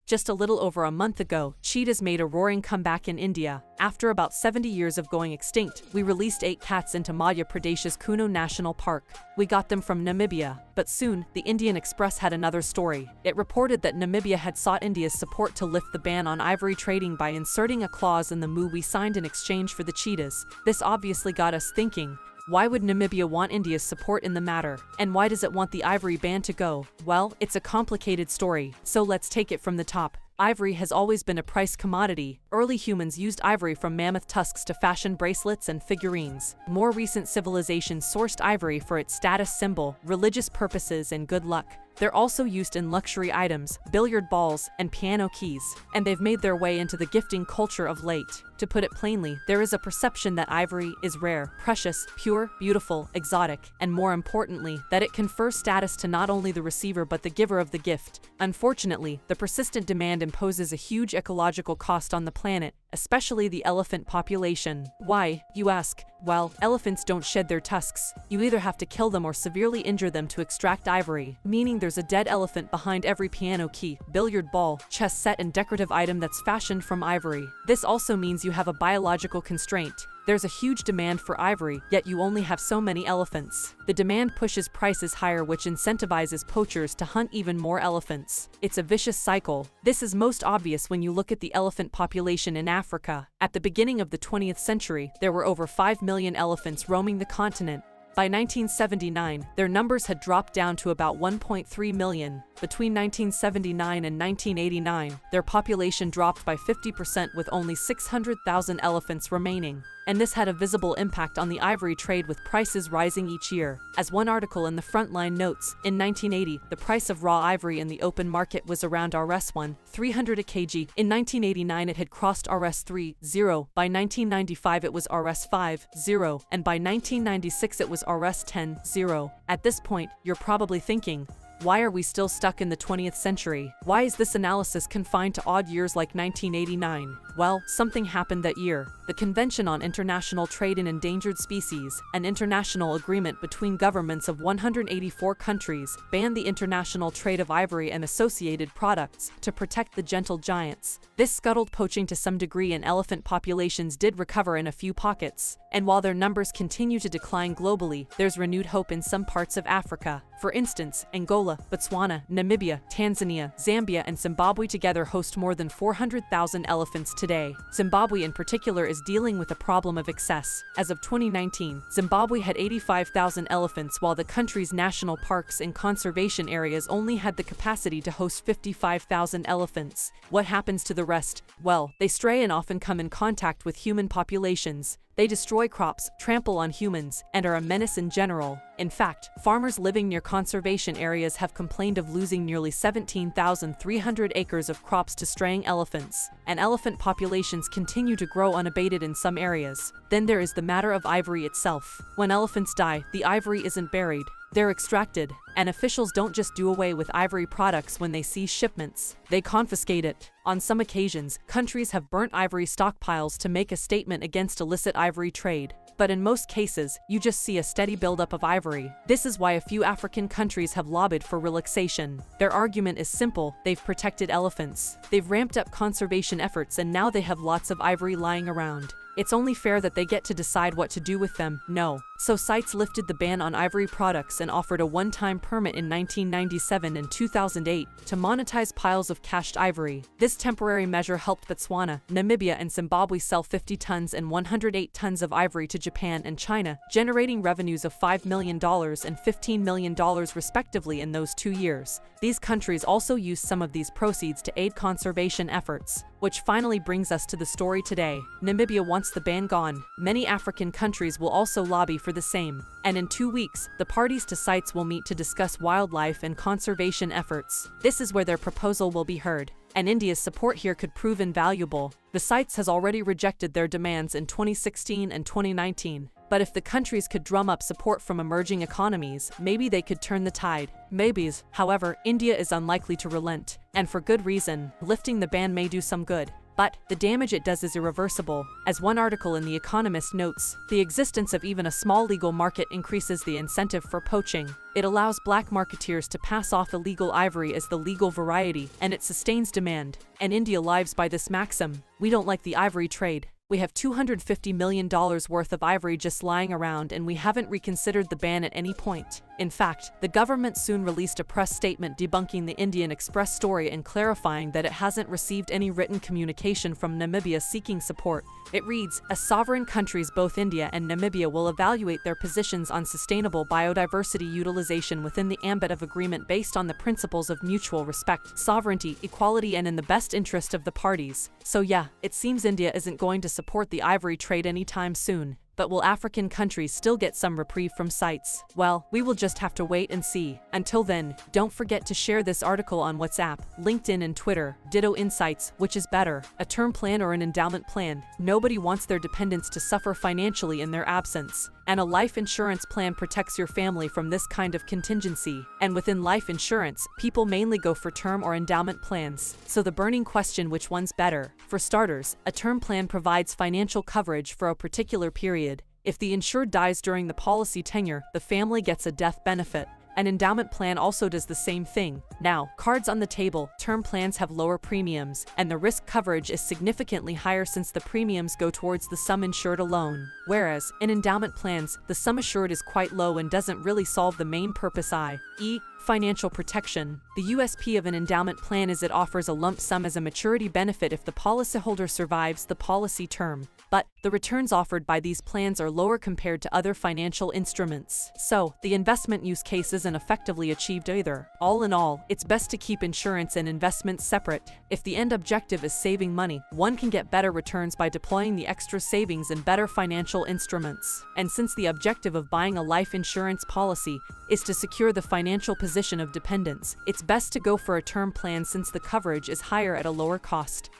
Just a little over a month ago, cheetahs made a roaring comeback in India. After about 70 years of going extinct, we released 8 cats into Madhya Pradesh's Kuno National Park. We got them from Namibia, but soon, the Indian Express had another story. It reported that Namibia had sought India's support to lift the ban on ivory trading by inserting a clause in the MoU we signed in exchange for the cheetahs. This obviously got us thinking. Why would Namibia want India's support in the matter? And why does it want the ivory ban to go? Well, it's a complicated story, so let's take it from the top. Ivory has always been a price commodity. Early humans used ivory from mammoth tusks to fashion bracelets and figurines. More recent civilizations sourced ivory for its status symbol, religious purposes, and good luck. They're also used in luxury items, billiard balls, and piano keys, and they've made their way into the gifting culture of late. To put it plainly, there is a perception that ivory is rare, precious, pure, beautiful, exotic, and more importantly, that it confers status to not only the receiver but the giver of the gift. Unfortunately, the persistent demand imposes a huge ecological cost on the planet, especially the elephant population. Why, you ask? Well, elephants don't shed their tusks. You either have to kill them or severely injure them to extract ivory, meaning there's a dead elephant behind every piano key, billiard ball, chess set, and decorative item that's fashioned from ivory. This also means you have a biological constraint. There's a huge demand for ivory, yet you only have so many elephants. The demand pushes prices higher, which incentivizes poachers to hunt even more elephants. It's a vicious cycle. This is most obvious when you look at the elephant population in Africa. At the beginning of the 20th century, there were over 5 million elephants roaming the continent. By 1979, their numbers had dropped down to about 1.3 million. Between 1979 and 1989, their population dropped by 50% with only 600,000 elephants remaining. And this had a visible impact on the ivory trade, with prices rising each year. As one article in the Frontline notes, in 1980, the price of raw ivory in the open market was around Rs1,300 a kg. In 1989 it had crossed Rs3,000. By 1995 it was Rs5,000. And by 1996 it was Rs10,000. At this point, you're probably thinking, why are we still stuck in the 20th century? Why is this analysis confined to odd years like 1989? Well, something happened that year. The Convention on International Trade in Endangered Species, an international agreement between governments of 184 countries, banned the international trade of ivory and associated products to protect the gentle giants. This scuttled poaching to some degree, and elephant populations did recover in a few pockets. And while their numbers continue to decline globally, there's renewed hope in some parts of Africa. For instance, Angola, Botswana, Namibia, Tanzania, Zambia, and Zimbabwe together host more than 400,000 elephants today. Zimbabwe in particular is dealing with a problem of excess. As of 2019, Zimbabwe had 85,000 elephants, while the country's national parks and conservation areas only had the capacity to host 55,000 elephants. What happens to the rest? Well, they stray and often come in contact with human populations. They destroy crops, trample on humans, and are a menace in general. In fact, farmers living near conservation areas have complained of losing nearly 17,300 acres of crops to straying elephants, and elephant populations continue to grow unabated in some areas. Then there is the matter of ivory itself. When elephants die, the ivory isn't buried. They're extracted, and officials don't just do away with ivory products when they seize shipments. They confiscate it. On some occasions, countries have burnt ivory stockpiles to make a statement against illicit ivory trade. But in most cases, you just see a steady buildup of ivory. This is why a few African countries have lobbied for relaxation. Their argument is simple: they've protected elephants. They've ramped up conservation efforts, and now they have lots of ivory lying around. It's only fair that they get to decide what to do with them. No. So CITES lifted the ban on ivory products and offered a one-time permit in 1997 and 2008 to monetize piles of cached ivory. This temporary measure helped Botswana, Namibia, and Zimbabwe sell 50 tons and 108 tons of ivory to Japan and China, generating revenues of $5 million and $15 million respectively in those 2 years. These countries also used some of these proceeds to aid conservation efforts. Which finally brings us to the story today. Namibia wants the ban gone. Many African countries will also lobby for the same. And in 2 weeks, the parties to CITES will meet to discuss wildlife and conservation efforts. This is where their proposal will be heard. And India's support here could prove invaluable. The CITES has already rejected their demands in 2016 and 2019. But if the countries could drum up support from emerging economies, maybe they could turn the tide. Maybes. However, India is unlikely to relent. And for good reason. Lifting the ban may do some good. But the damage it does is irreversible. As one article in The Economist notes, the existence of even a small legal market increases the incentive for poaching. It allows black marketeers to pass off illegal ivory as the legal variety, and it sustains demand. And India lives by this maxim: we don't like the ivory trade. We have $250 million worth of ivory just lying around, and we haven't reconsidered the ban at any point. In fact, the government soon released a press statement debunking the Indian Express story and clarifying that it hasn't received any written communication from Namibia seeking support. It reads, "As sovereign countries, both India and Namibia will evaluate their positions on sustainable biodiversity utilization within the ambit of agreement based on the principles of mutual respect, sovereignty, equality, and in the best interest of the parties." So yeah, it seems India isn't going to support the ivory trade anytime soon. But will African countries still get some reprieve from CITES? Well, we will just have to wait and see. Until then, don't forget to share this article on WhatsApp, LinkedIn, and Twitter. Ditto insights: which is better, a term plan or an endowment plan? Nobody wants their dependents to suffer financially in their absence. And a life insurance plan protects your family from this kind of contingency. And within life insurance, people mainly go for term or endowment plans. So the burning question: which one's better? For starters, a term plan provides financial coverage for a particular period. If the insured dies during the policy tenure, the family gets a death benefit. An endowment plan also does the same thing. Now, cards on the table: term plans have lower premiums, and the risk coverage is significantly higher since the premiums go towards the sum insured alone. Whereas, in endowment plans, the sum assured is quite low and doesn't really solve the main purpose, i.e., financial protection. The USP of an endowment plan is it offers a lump sum as a maturity benefit if the policyholder survives the policy term. But the returns offered by these plans are lower compared to other financial instruments. So, the investment use case isn't effectively achieved either. All in all, it's best to keep insurance and investments separate. If the end objective is saving money, one can get better returns by deploying the extra savings in better financial instruments. And since the objective of buying a life insurance policy is to secure the financial position of dependents, it's best to go for a term plan since the coverage is higher at a lower cost.